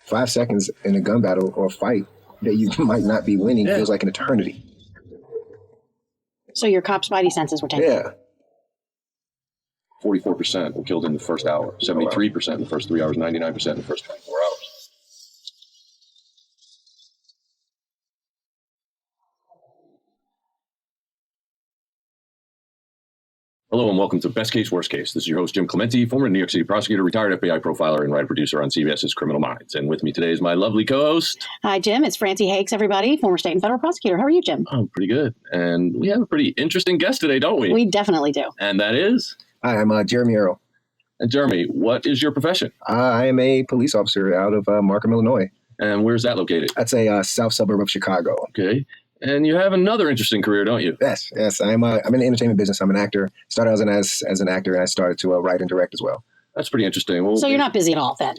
5 seconds in a gun battle or a fight that you might not be winning feels like an eternity. So your cop spidey senses were taken. Yeah. 44% were killed in the first hour, 73% in the first 3 hours, 99% in the first 24 hours. Hello and welcome to Best Case, Worst Case. This is your host, Jim Clemente, former New York City prosecutor, retired FBI profiler, and writer producer on CBS's Criminal Minds. And with me today is my lovely co-host. Hi, Jim. It's Francie Hakes, everybody, former state and federal prosecutor. How are you, Jim? I'm pretty good. And we have a pretty interesting guest today, don't we? We definitely do. And that is? Hi, I'm Jeremy Earl. And Jeremy, what is your profession? I am a police officer out of Markham, Illinois. And where's that located? That's a south suburb of Chicago. Okay. And you have another interesting career, don't you? Yes. I'm in the entertainment business. I'm an actor. Started as an actor, and I started to write and direct as well. That's pretty interesting. Well, so you're not busy at all then?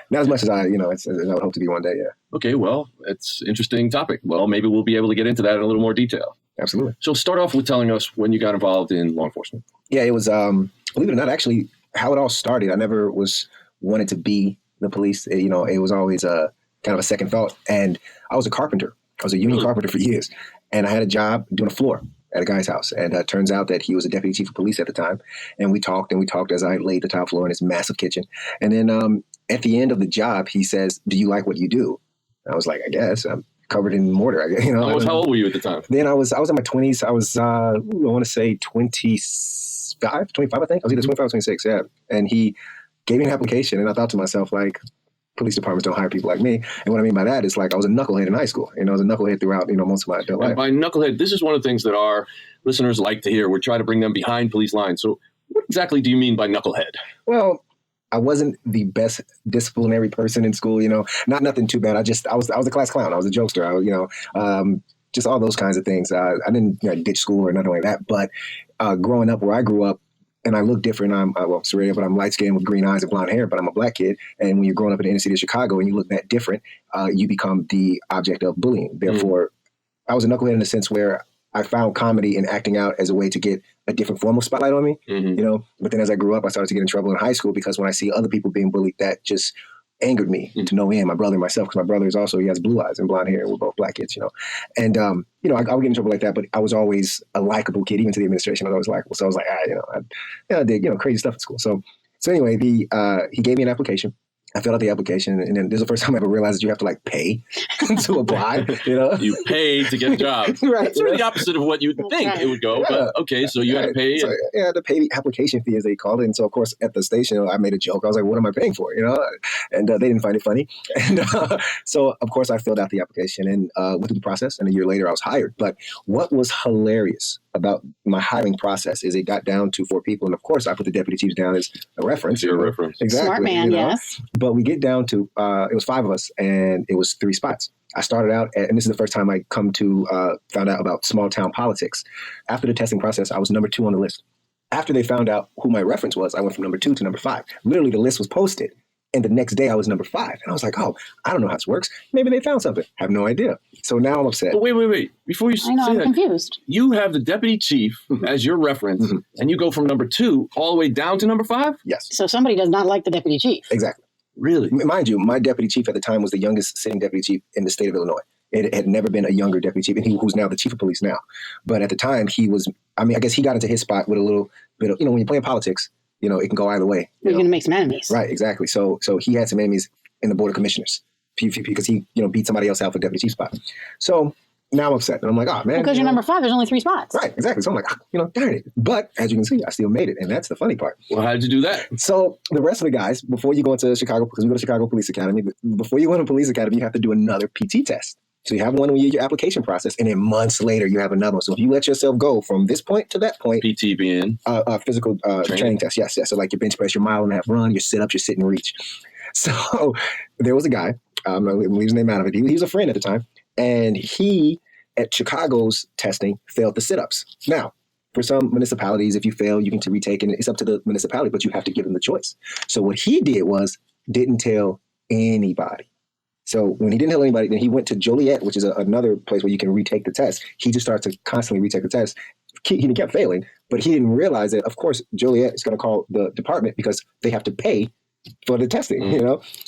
Not as much as I would hope to be one day, yeah. Okay, well, it's an interesting topic. Well, maybe we'll be able to get into that in a little more detail. Absolutely. So start off with telling us when you got involved in law enforcement. Yeah, it was, believe it or not, actually, how it all started. I never wanted to be the police. It was always kind of a second thought. And I was a carpenter. I was a union carpenter for years, and I had a job doing a floor at a guy's house. And it turns out that he was a deputy chief of police at the time. And we talked as I laid the tile floor in his massive kitchen. And then at the end of the job, he says, "Do you like what you do?" And I was like, "I guess I'm covered in mortar." How old were you at the time? Then I was in my 20s. I was, I want to say 25, I think. I was either 25 or 26, yeah. And he gave me an application, and I thought to myself, like, police departments don't hire people like me. And what I mean by that is, like, I was a knucklehead in high school. I was a knucklehead throughout, most of my adult life. And by knucklehead, this is one of the things that our listeners like to hear. We're trying to bring them behind police lines. So what exactly do you mean by knucklehead? Well, I wasn't the best disciplinary person in school, not nothing too bad. I was a class clown. I was a jokester. Just all those kinds of things. I didn't ditch school or nothing like that. But growing up where I grew up, and I look different. I'm Serena, but I'm light skinned with green eyes and blonde hair, but I'm a black kid. And when you're growing up in the inner city of Chicago and you look that different, you become the object of bullying. Therefore, I was a knucklehead in the sense where I found comedy and acting out as a way to get a different form of spotlight on me, But then as I grew up, I started to get in trouble in high school because when I see other people being bullied, that just angered me to no end. My brother and myself, because my brother he has blue eyes and blonde hair. We're both black kids, And, I would get in trouble like that, but I was always a likable kid, even to the administration. I was always likable. So I was like, I did, crazy stuff at school. So anyway, he gave me an application. I filled out the application, and then this is the first time I ever realized that you have to pay to apply. You pay to get a job. Right. It's sort of the opposite of what you'd think it would go. Yeah. But okay, so you had to pay. So, I had to pay the application fee, as they called it. And so, of course, at the station, I made a joke. I was like, "What am I paying for?" And they didn't find it funny. And so, of course, I filled out the application and went through the process. And a year later, I was hired. But what was hilarious about my hiring process is it got down to 4 people. And of course, I put the deputy chiefs down as a reference. Your reference. Exactly. Smart man, yes. But we get down to, it was 5 of us, and it was 3 spots. I started out, and this is the first time I found out about small town politics. After the testing process, I was number 2 on the list. After they found out who my reference was, I went from number 2 to number 5. Literally, the list was posted. And the next day I was number 5. And I was like, oh, I don't know how this works. Maybe they found something. I have no idea. So now I'm upset. But wait. Before you say I'm that, confused. You have the deputy chief as your reference, and you go from number 2 all the way down to number 5? Yes. So somebody does not like the deputy chief. Exactly. Really? Mind you, my deputy chief at the time was the youngest sitting deputy chief in the state of Illinois. It had never been a younger deputy chief, and who's now the chief of police now. But at the time, he was, I guess he got into his spot with a little bit of, when you're playing politics, it can go either way. You're going to make some enemies. Right, exactly. So he had some enemies in the board of commissioners because he, beat somebody else out for deputy chief spot. So now I'm upset. And I'm like, oh, man. Because you're number 5, there's only 3 spots. Right, exactly. So I'm like, darn it. But as you can see, I still made it. And that's the funny part. Well, how did you do that? So the rest of the guys, before you go into Chicago, because we go to Chicago Police Academy, before you go into Police Academy, you have to do another PT test. So you have one when you do your application process, and then months later you have another one. So if you let yourself go from this point to that point, PT being physical training test, yes. So like your bench press, your mile and a half run, your sit ups, your sit and reach. So there was a guy, I'm going to leave his name out of it. He was a friend at the time, and he at Chicago's testing failed the sit ups. Now, for some municipalities, if you fail, you can retake, and it's up to the municipality, but you have to give them the choice. So what he did was didn't tell anybody. So when he didn't tell anybody, then he went to Joliet, which is another place where you can retake the test. He just started to constantly retake the test. He kept failing, but he didn't realize that, of course, Joliet is going to call the department because they have to pay for the testing,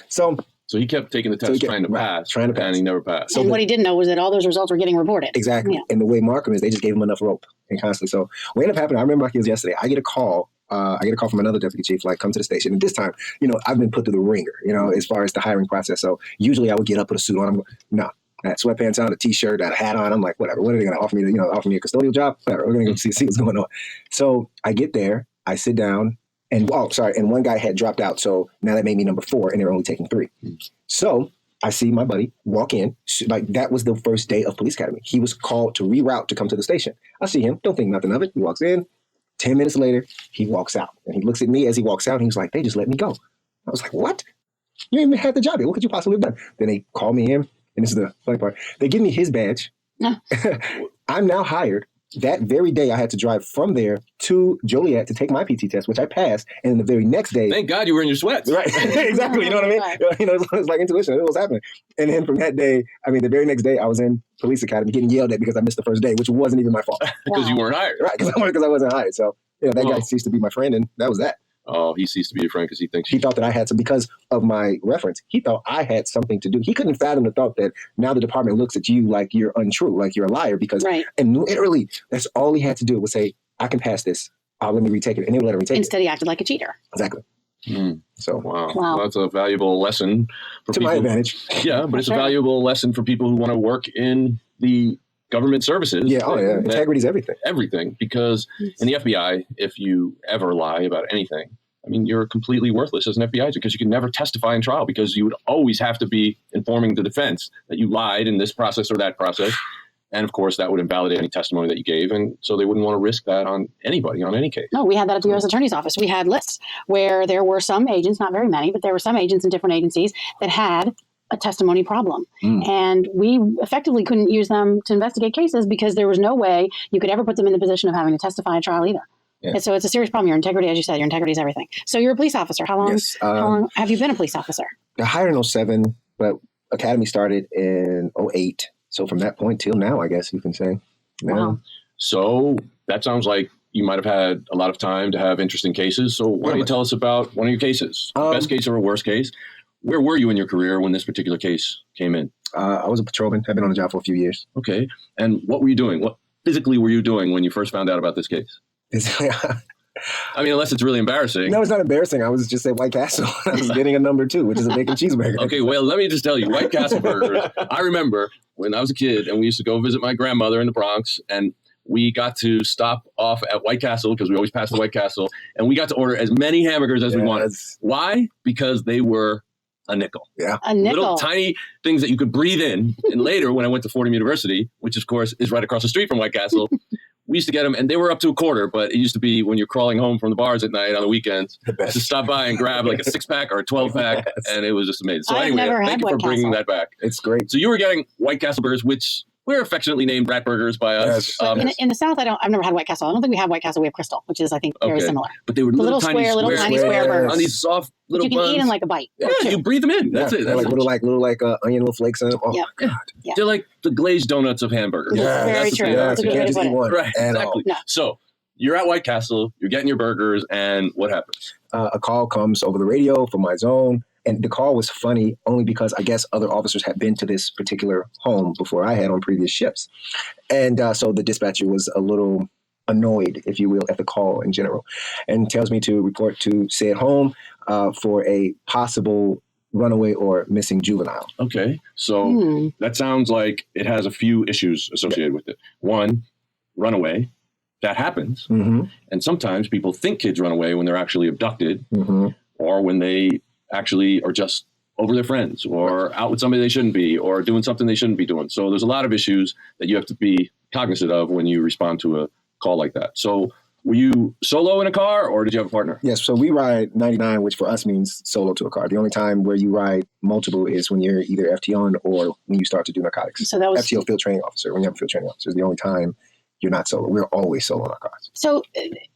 So So he kept taking the So test, he kept- trying to right, pass, trying to pass. and he never passed. So and what he didn't know was that all those results were getting reported. Exactly. Yeah. And the way Markham is, they just gave him enough rope and constantly. So what ended up happening, I remember like it was yesterday, I get a call from another deputy chief, like, come to the station. And this time, I've been put through the ringer, as far as the hiring process. So usually I would get up, put a suit on. I'm like, no. I had sweatpants on, a t-shirt, a hat on. I'm like, whatever. What are they going to offer me? Offer me a custodial job? Whatever. We're going to go see what's going on. So I get there, I sit down, and one guy had dropped out. So now that made me number 4, and they're only taking 3. So I see my buddy walk in. Like, that was the first day of police academy. He was called to reroute to come to the station. I see him, don't think nothing of it. He walks in. 10 minutes later, he walks out. And he looks at me as he walks out. And he was like, they just let me go. I was like, what? You didn't even have the job yet. What could you possibly have done? Then they call me in. And this is the funny part. They give me his badge. No. I'm now hired. That very day, I had to drive from there to Joliet to take my PT test, which I passed. And the very next day, Thank God you were in your sweats. right, exactly. You know what I mean? Right. It's like intuition. It was happening. And then from that day, the very next day, I was in police academy getting yelled at because I missed the first day, which wasn't even my fault. Because you weren't hired. Right, because I wasn't hired. So that guy Oh. ceased to be my friend, and that was that. Oh, he ceased to be your friend because he thinks He thought that I had some, because of my reference, he thought I had something to do. He couldn't fathom the thought that now the department looks at you like you're untrue, like you're a liar, because, Right. and literally, that's all he had to do was say, I can pass this. Let me retake it. And they would let him retake Instead, he acted like a cheater. it. Exactly. Hmm. So, Wow. Wow. Well, that's a valuable lesson for to people. my advantage. Yeah, but it's Sure. a valuable lesson for people who want to work in the government services. Yeah, That- integrity is everything. everything, because in the FBI, if you ever lie about anything, you're completely worthless as an FBI agent, because you can never testify in trial, because you would always have to be informing the defense that you lied in this process or that process. And of course, that would invalidate any testimony that you gave. And so they wouldn't want to risk that on anybody, on any case. No, we had that at the U.S. Attorney's Office. We had lists where there were some agents, not very many, but there were some agents in different agencies that had a testimony problem. And we effectively couldn't use them to investigate cases because there was no way you could ever put them in the position of having to testify at trial either. Yeah. And so it's a serious problem. Your integrity, as you said, your integrity is everything. So you're a police officer. How long, Yes. how long have you been a police officer? I hired in 07, but academy started in 08. So from that point till now, I guess you can say. Yeah. Wow. So that sounds like you might have had a lot of time to have interesting cases. So why don't you tell us about one of your cases? Best case or worst case? Where were you in your career when this particular case came in? I was a patrolman. I've been on the job for a few years. Okay. And what were you doing? What physically were you doing when you first found out about this case? Unless it's really embarrassing. No, it's not embarrassing. I was just at White Castle. I was getting a number 2, which is a bacon cheeseburger. Okay, well, let me just tell you, White Castle burgers. I remember when I was a kid and we used to go visit my grandmother in the Bronx, and we got to stop off at White Castle because we always passed the White Castle, and we got to order as many hamburgers as we wanted. Why? Because they were a nickel. Yeah. A nickel. Little tiny things that you could breathe in. And later, when I went to Fordham University, which of course is right across the street from White Castle, we used to get them, and they were up to $0.25. But it used to be when you're crawling home from the bars at night on the weekends, The best. to stop by and grab like a 6-pack or a 12-pack, Yes. and it was just amazing. So I've anyway, never thank had you for White bringing Castle. that back. It's great. So you were getting White Castle burgers, which we're affectionately named rat burgers by us. Yes. In the South, I've never had White Castle. I don't think we have White Castle. We have Crystal, which is, I think, very Okay. similar. But they were The little tiny tiny square Squares. burgers. on these soft But little you can buns. eat in like a bite. Yeah, you breathe them in. That's it. They're That's like little onion, little flakes on them. Oh, Yeah. God. Yeah. They're like the glazed donuts of hamburgers. Yeah, Very that's the true. thing. Yeah, That's a so you good can't way to just put eat it. one. Right, at exactly. No. So you're at White Castle, you're getting your burgers, and what happens? A call comes over the radio from my zone. And the call was funny only because I guess other officers had been to this particular home before I had on previous shifts. And so the dispatcher was a little annoyed, if you will, at the call in general, and tells me to report to said home for a possible runaway or missing juvenile. Okay, so that sounds like it has a few issues associated with it. One, runaway. That happens. Mm-hmm. And sometimes people think kids run away when they're actually abducted, Mm-hmm. or when they actually are just over their friends or out with somebody they shouldn't be or doing something they shouldn't be doing. So there's a lot of issues that you have to be cognizant of when you respond to a call like that. So were you solo in a car, or did you have a partner? Yes, so we ride 99, which for us means solo to a car. The only time where you ride multiple is when you're either FTO or when you start to do narcotics. So that was FTO, field training officer. When you have a field training officer, is the only time you're not solo. We're always solo in our cars. So,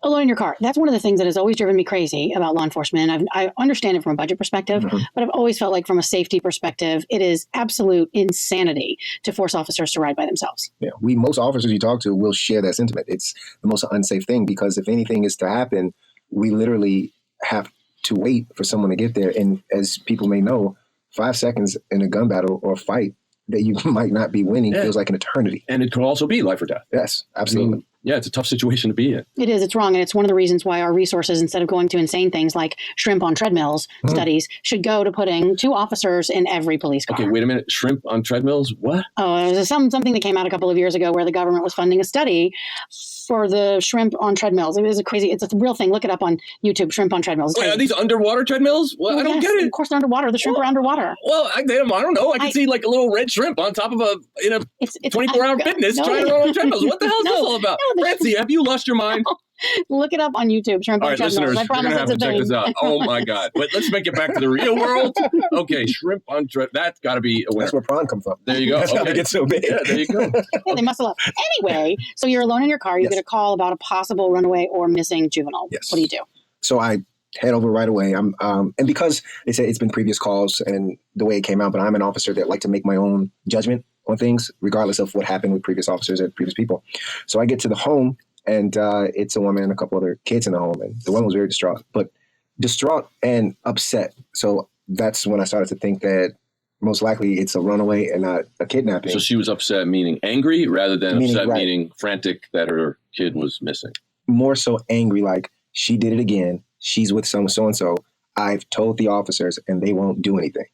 alone in your car. That's one of the things that has always driven me crazy about law enforcement. And I understand it from a budget perspective, but I've always felt like from a safety perspective, it is absolute insanity to force officers to ride by themselves. Yeah, most officers you talk to will share that sentiment. It's the most unsafe thing because if anything is to happen, we literally have to wait for someone to get there. And as people may know, 5 seconds in a gun battle or fight that you might not be winning Yeah. feels like an eternity. And it could also be life or death. Yes, I absolutely. mean, yeah, it's a tough situation to be in. It is. It's wrong. And it's one of the reasons why our resources, instead of going to insane things like shrimp on treadmills studies, should go to putting 2 officers in every police car. Okay, wait a minute. Shrimp on treadmills? What? Oh, it was something that came out a couple of years ago where the government was funding a study for the shrimp on treadmills. It was it's a real thing. Look it up on YouTube, shrimp on treadmills. It's Wait, are crazy. these underwater treadmills? Well, I don't Yes, get it. Of course they're underwater. The shrimp are underwater. Well, I don't know. I can see like a little red shrimp on top of a It's 24-hour fitness trying to run on treadmills. What the hell is this all about? no, Francie, have you lost your mind? Look it up on YouTube, shrimp All on right, treadmills. listeners, I we're promise going to have it's to a check thing. this out. Oh, my God. But let's make it back to the real world. Okay, shrimp on treadmills. That's got to be a winner. That's where prawn come from. There you go. That's how Okay. they get so big. Yeah, there you go. Yeah, they must have left. Anyway, so you're alone in your car. You Yes. get a call about a possible runaway or missing juvenile. Yes. What do you do? So I head over right away. And because they say it's been previous calls and the way it came out, but I'm an officer that like to make my own judgment on things, regardless of what happened with previous officers and previous people. So I get to the home, and it's a woman and a couple other kids in the home, and the woman was very distraught and upset. So that's when I started to think that most likely it's a runaway and not a kidnapping. So she was upset, meaning angry, rather than Meaning, upset, right. meaning frantic that her kid was missing. More so angry, like she did it again. She's with so-and-so. I've told the officers and they won't do anything.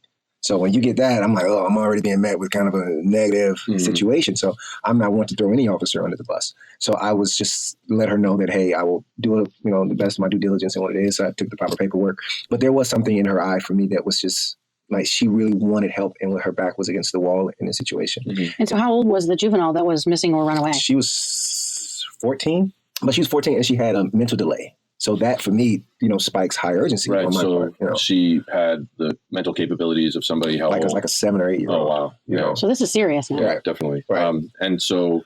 So when you get that, I'm like, oh, I'm already being met with kind of a negative situation. So I'm not one to throw any officer under the bus. So I was just let her know that, hey, I will do the best of my due diligence and what it is. So I took the proper paperwork. But there was something in her eye for me that was just like she really wanted help, and when her back was against the wall in the situation. And so how old was the juvenile that was missing or run away? She was 14, but she was 14 and she had a mental delay. So that for me, spikes high urgency Right. on my So part. she had the mental capabilities of somebody how Like old? a 7 or 8 year Oh, old. wow. You know. So this is serious now. Yeah, definitely. Right. And so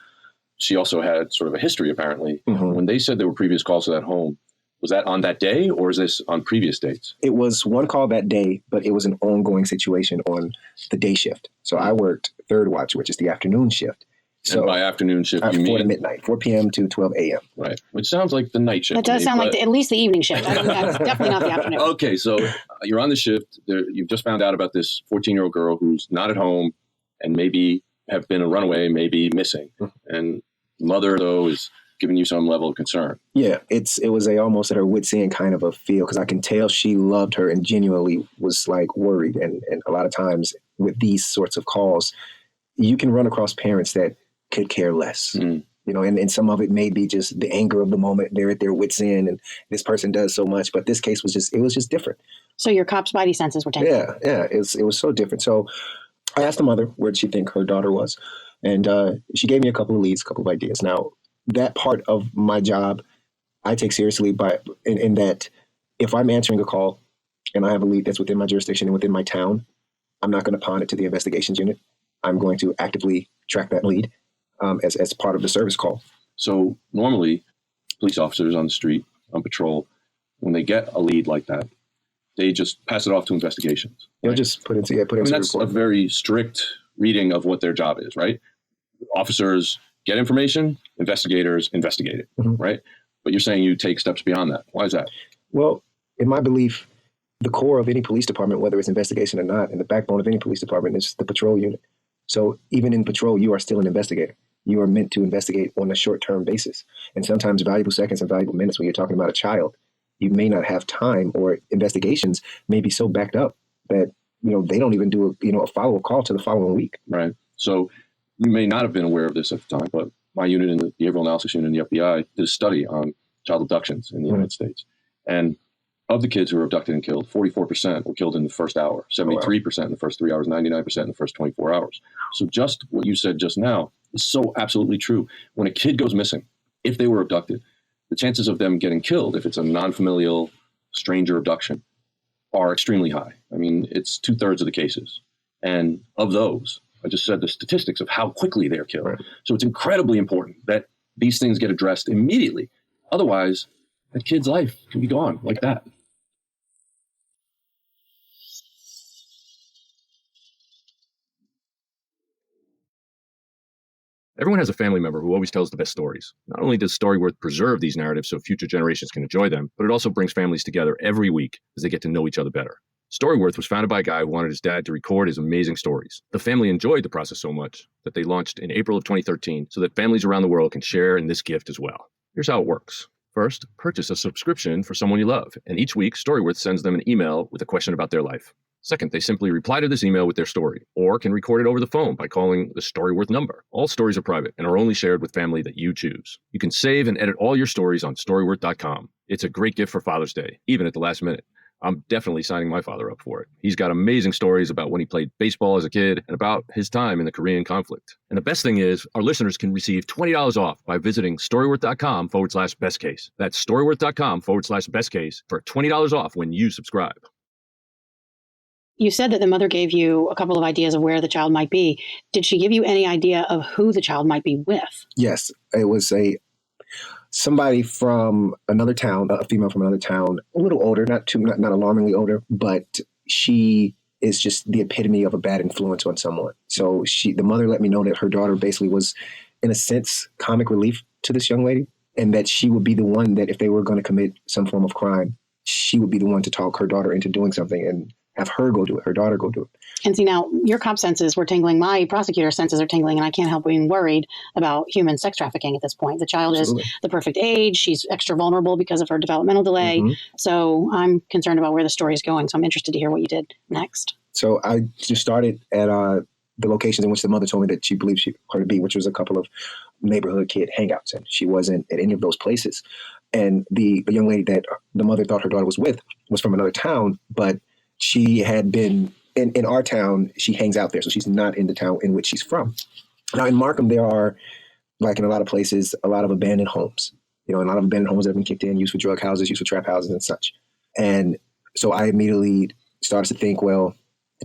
she also had sort of a history, apparently. Mhm. When they said there were previous calls to that home, was that on that day or is this on previous dates? It was one call that day, but it was an ongoing situation on the day shift. So I worked third watch, which is the afternoon shift. So And by afternoon shift, you 4 to mean? midnight, 4 p.m. to 12 a.m. Right. Which sounds like the night shift. That to does me, sound like but- at least the evening shift. That's definitely not the afternoon. Okay, so you're on the shift. You've just found out about this 14-year-old girl who's not at home and maybe have been a runaway, maybe missing. And mother, though, is giving you some level of concern. Yeah, it was almost at her wit's end kind of a feel, because I can tell she loved her and genuinely was like worried. And a lot of times with these sorts of calls, you can run across parents that could care less. And some of it may be just the anger of the moment. They're at their wit's end and this person does so much. But this case was just different. So your cop's spidey senses were taken. Yeah. It was so different. So I asked the mother where did she think her daughter was. And she gave me a couple of leads, a couple of ideas. Now, that part of my job I take seriously in that if I'm answering a call and I have a lead that's within my jurisdiction and within my town, I'm not going to pawn it to the investigations unit. I'm going to actively track that lead as part of the service call. So normally, police officers on the street, on patrol, when they get a lead like that, they just pass it off to investigations. They'll right? just put into I mean, that's a report. very strict reading of what their job is, right? Officers get information, investigators investigate it, Mhm. right? But you're saying you take steps beyond that. Why is that? Well, in my belief, the core of any police department, whether it's investigation or not, and the backbone of any police department is the patrol unit. So even in patrol, you are still an investigator. You are meant to investigate on a short-term basis. And sometimes valuable seconds and valuable minutes when you're talking about a child, you may not have time, or investigations may be so backed up that, they don't even do a follow-up call to the following week. Right. So you may not have been aware of this at the time, but my unit in the behavioral analysis unit in the FBI did a study on child abductions in the United States. And of the kids who were abducted and killed, 44% were killed in the first hour, 73% in the first 3 hours, 99% in the first 24 hours. So just what you said just now is so absolutely true. When a kid goes missing, if they were abducted, the chances of them getting killed, if it's a non-familial stranger abduction, are extremely high. I mean, it's 2/3 of the cases. And of those, I just said the statistics of how quickly they're killed. Right. So it's incredibly important that these things get addressed immediately. Otherwise, that kid's life can be gone like that. Everyone has a family member who always tells the best stories. Not only does Storyworth preserve these narratives so future generations can enjoy them, but it also brings families together every week as they get to know each other better. Storyworth was founded by a guy who wanted his dad to record his amazing stories. The family enjoyed the process so much that they launched in April of 2013 so that families around the world can share in this gift as well. Here's how it works. First, purchase a subscription for someone you love, and each week, Storyworth sends them an email with a question about their life. Second, they simply reply to this email with their story, or can record it over the phone by calling the Storyworth number. All stories are private and are only shared with family that you choose. You can save and edit all your stories on Storyworth.com. It's a great gift for Father's Day, even at the last minute. I'm definitely signing my father up for it. He's got amazing stories about when he played baseball as a kid and about his time in the Korean conflict. And the best thing is, our listeners can receive $20 off by visiting Storyworth.com/best case. That's Storyworth.com/best case for $20 off when you subscribe. You said that the mother gave you a couple of ideas of where the child might be. Did she give you any idea of who the child might be with? Yes, it was somebody from another town, a female from another town, a little older, not alarmingly older, but she is just the epitome of a bad influence on someone. So the mother let me know that her daughter basically was, in a sense, comic relief to this young lady, and that she would be the one that if they were going to commit some form of crime, she would be the one to talk her daughter into doing something and have her go do it, her daughter go do it. And see, now your cop senses were tingling, my prosecutor senses are tingling, and I can't help being worried about human sex trafficking at this point. The child Absolutely. is the perfect age. She's extra vulnerable because of her developmental delay. Mm-hmm. So I'm concerned about where the story is going. So I'm interested to hear what you did next. So I just started at the locations in which the mother told me that she believed her to be, which was a couple of neighborhood kid hangouts. And she wasn't at any of those places. And the young lady that the mother thought her daughter was with was from another town, but she had been in our town. She hangs out there, so she's not in the town in which she's from. Now in Markham, there are, like in a lot of places, a lot of abandoned homes. A lot of abandoned homes that have been kicked in, used for drug houses, used for trap houses and such. And so I immediately started to think, well,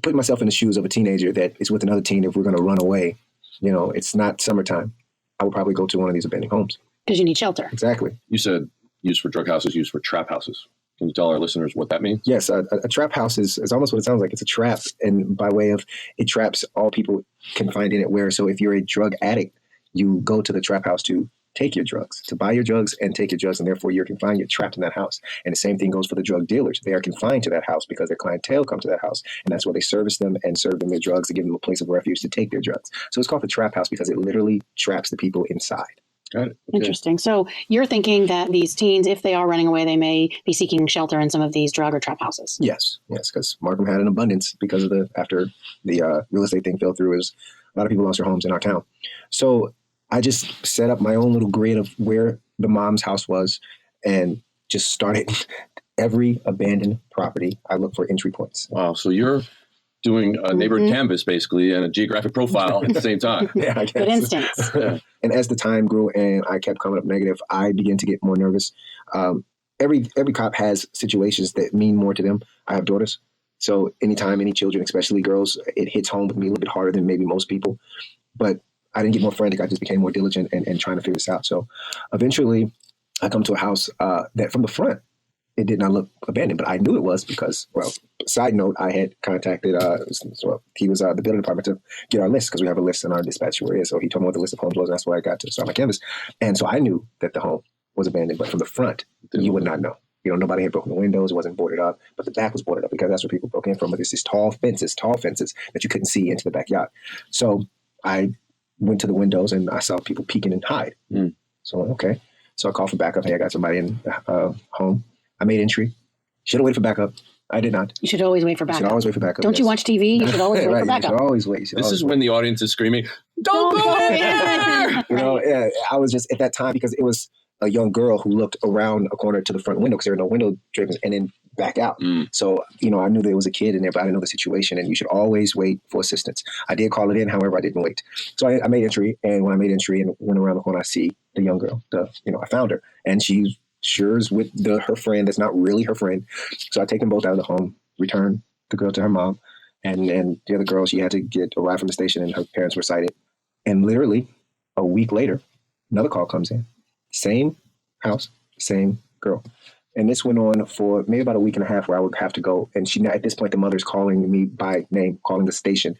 putting myself in the shoes of a teenager that is with another teen, if we're going to run away, it's not summertime, I would probably go to one of these abandoned homes. Because you need shelter. Exactly. You said used for drug houses, used for trap houses. Can you tell our listeners what that means? Yes, a trap house is almost what it sounds like. It's a trap, and by way of it traps all people confined in it. Where so if you're a drug addict, you go to the trap house to take your drugs, to buy your drugs and take your drugs, and therefore you're confined. You're trapped in that house. And the same thing goes for the drug dealers. They are confined to that house because their clientele come to that house, and that's where they service them and serve them their drugs and give them a place of refuge to take their drugs. So it's called the trap house because it literally traps the people inside. Got it. Okay. Interesting. So you're thinking that these teens, if they are running away, they may be seeking shelter in some of these drug or trap houses. Yes, because Markham had an abundance because of after the real estate thing fell through, is a lot of people lost their homes in our town. So I just set up my own little grid of where the mom's house was and just started every abandoned property. I look for entry points. Wow. So you're doing a neighborhood canvas basically and a geographic profile at the same time. Yeah, I guess. Good instincts. And as the time grew and I kept coming up negative, I began to get more nervous. Every cop has situations that mean more to them. I have daughters. So anytime any children, especially girls, it hits home with me a little bit harder than maybe most people. But I didn't get more frantic. I just became more diligent and trying to figure this out. So eventually I come to a house that from the front, it did not look abandoned, but I knew it was because, well, side note, I had contacted, he was the building department to get our list because we have a list in our dispatch area. So he told me what the list of homes was, and that's where I got to start my canvas. And so I knew that the home was abandoned, but from the front, you would not know. Nobody had broken the windows, it wasn't boarded up, but the back was boarded up because that's where people broke in from. But it's these tall fences that you couldn't see into the backyard. So I went to the windows and I saw people peeking and hide. So, okay. So I called for backup. Hey, I got somebody in home. I made entry. Should have waited for backup. I did not. You should always wait for You backup. should always wait for backup. Don't you watch TV? You should always wait right, for backup. You should always wait. This is when the audience is screaming, "Don't go in here!" I was just at that time because it was a young girl who looked around a corner to the front window because there were no window drapings and then back out. So, I knew there was a kid in there, but I didn't know the situation. And you should always wait for assistance. I did call it in. However, I didn't wait. So I made entry. And when I made entry and went around the corner, I see the young girl. I found her. And she sure is with her friend that's not really her friend. So I take them both out of the home, return the girl to her mom. And the other girl, she had to get a ride from the station and her parents were sighted. And literally a week later, another call comes in. Same house, same girl. And this went on for maybe about a week and a half where I would have to go. And at this point, the mother's calling me by name, calling the station.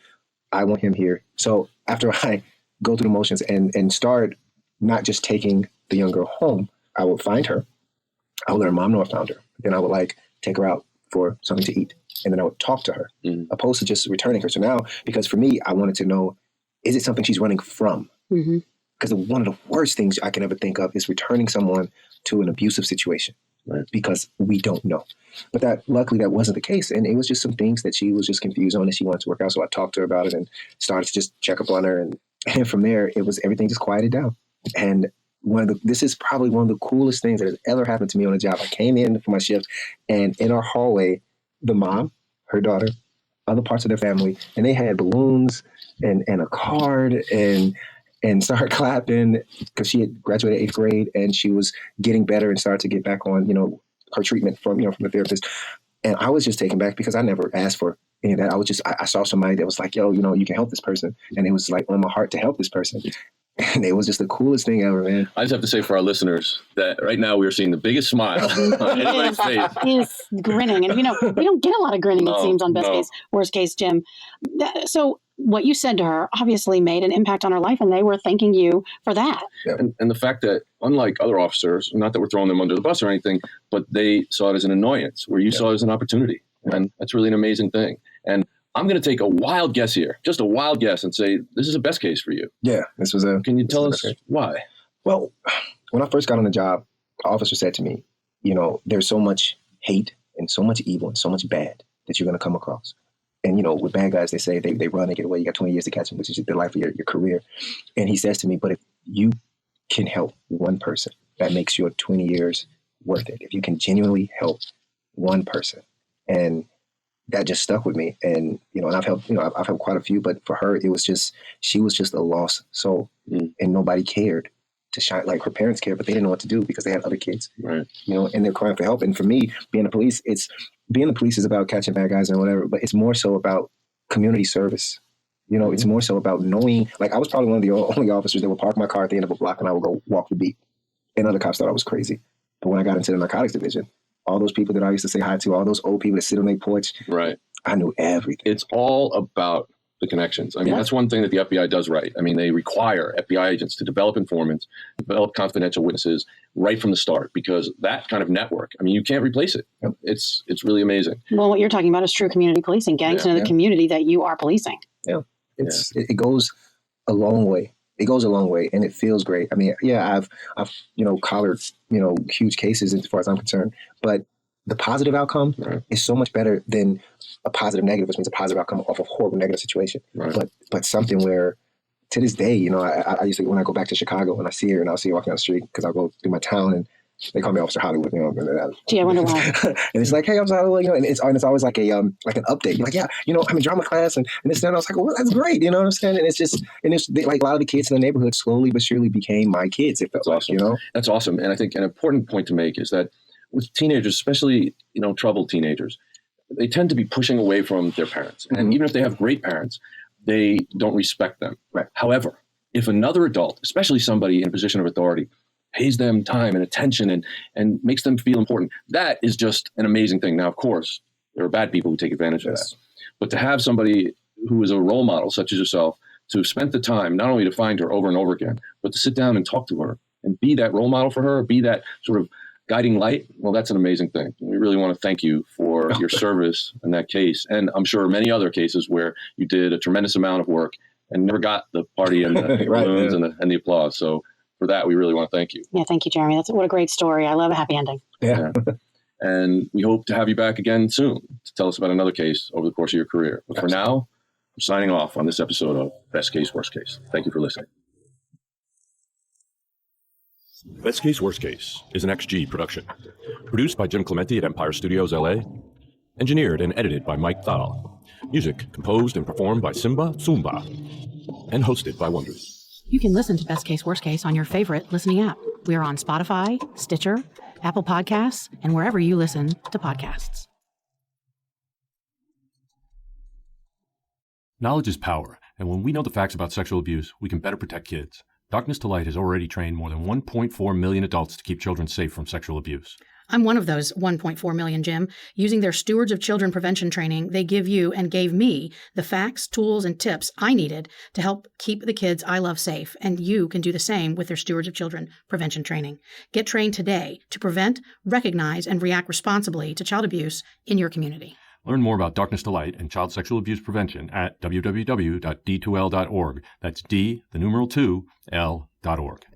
I want him here. So after I go through the motions and start not just taking the young girl home, I would find her. I would let her mom know I found her. Then I would take her out for something to eat. and then I would talk to her, opposed to just returning her. So now, because for me, I wanted to know, is it something she's running from? Because one of the worst things I can ever think of is returning someone to an abusive situation, because we don't know. But luckily that wasn't the case. And it was just some things that she was just confused on and she wanted to work out. So I talked to her about it and started to just check up on her. And from there, everything just quieted down. And this is probably one of the coolest things that has ever happened to me on a job. I came in for my shift, and in our hallway, the mom, her daughter, other parts of their family, and they had balloons and a card and started clapping because she had graduated 8th grade and she was getting better and started to get back on, her treatment from the therapist. And I was just taken back because I never asked for any of that. I saw somebody that was like, yo, you can help this person. And it was like on my heart to help this person. And it was just the coolest thing ever, man. I just have to say for our listeners that right now we are seeing the biggest smile on anybody's face. He's grinning. And, we don't get a lot of grinning, it seems, on Best Case, Worst Case, Jim. So what you said to her obviously made an impact on her life, and they were thanking you for that. Yeah. And the fact that, unlike other officers, not that we're throwing them under the bus or anything, but they saw it as an annoyance, where you saw it as an opportunity. And that's really an amazing thing. And I'm going to take a wild guess here, just a wild guess, and say this is a best case for you. Yeah, this was a. Can you tell us why? Well, when I first got on the job, the officer said to me, there's so much hate and so much evil and so much bad that you're going to come across. And, with bad guys, they say they run and get away. You got 20 years to catch them, which is the life of your career. And he says to me, but if you can help one person, that makes your 20 years worth it. If you can genuinely help one person. And that just stuck with me. And, and I've helped quite a few, but for her, she was just a lost soul, and nobody cared to shine. Like, her parents cared, but they didn't know what to do because they had other kids, right? And they're crying for help. And for me, being the police is about catching bad guys and whatever, but it's more so about community service. It's more so about knowing, like, I was probably one of the only officers that would park my car at the end of a block and I would go walk the beat. And other cops thought I was crazy. But when I got into the narcotics division, all those people that I used to say hi to, all those old people that sit on their porch, right? I knew everything. It's all about the connections. I mean, that's one thing that the FBI does right. I mean, they require FBI agents to develop informants, develop confidential witnesses right from the start, because that kind of network, I mean, you can't replace it. Yep. It's really amazing. Well, what you're talking about is true community policing, getting to know the community that you are policing. Yeah, it goes a long way. It goes a long way, and it feels great. I mean, I've collared huge cases as far as I'm concerned, but the positive outcome is so much better than a positive negative, which means a positive outcome off a horrible negative situation. Right. But something where, to this day, I used to, when I go back to Chicago and I see her and I'll see her walking down the street, because I'll go through my town and they call me Officer Hollywood. Gee, I wonder why. And it's like, hey, Officer Hollywood, and it's always like an update. You're like, I'm in drama class and this and that. And I was like, well, that's great. You know what I'm saying? And it's just, like, a lot of the kids in the neighborhood slowly but surely became my kids. It felt like, awesome. That's awesome. And I think an important point to make is that with teenagers, especially, troubled teenagers, they tend to be pushing away from their parents. And even if they have great parents, they don't respect them. Right. However, if another adult, especially somebody in a position of authority, pays them time and attention and makes them feel important, that is just an amazing thing. Now, of course, there are bad people who take advantage of that. But to have somebody who is a role model, such as yourself, to have spent the time not only to find her over and over again, but to sit down and talk to her and be that role model for her, be that sort of guiding light, well, that's an amazing thing. We really want to thank you for your service in that case. And I'm sure many other cases where you did a tremendous amount of work and never got the party and the balloons and the applause. So for that, we really want to thank you. Yeah, thank you, Jeremy. What a great story. I love a happy ending. Yeah. And we hope to have you back again soon to tell us about another case over the course of your career. But for now, I'm signing off on this episode of Best Case, Worst Case. Thank you for listening. Best Case, Worst Case is an XG production. Produced by Jim Clemente at Empire Studios, LA. Engineered and edited by Mike Thal. Music composed and performed by Simba Tsumba. And hosted by Wonders. You can listen to Best Case, Worst Case on your favorite listening app. We are on Spotify, Stitcher, Apple Podcasts, and wherever you listen to podcasts. Knowledge is power, and when we know the facts about sexual abuse, we can better protect kids. Darkness to Light has already trained more than 1.4 million adults to keep children safe from sexual abuse. I'm one of those 1.4 million, Jim. Using their Stewards of Children prevention training, they give you and gave me the facts, tools, and tips I needed to help keep the kids I love safe. And you can do the same with their Stewards of Children prevention training. Get trained today to prevent, recognize, and react responsibly to child abuse in your community. Learn more about Darkness to Light and child sexual abuse prevention at www.d2l.org. That's D, the numeral 2, L.org.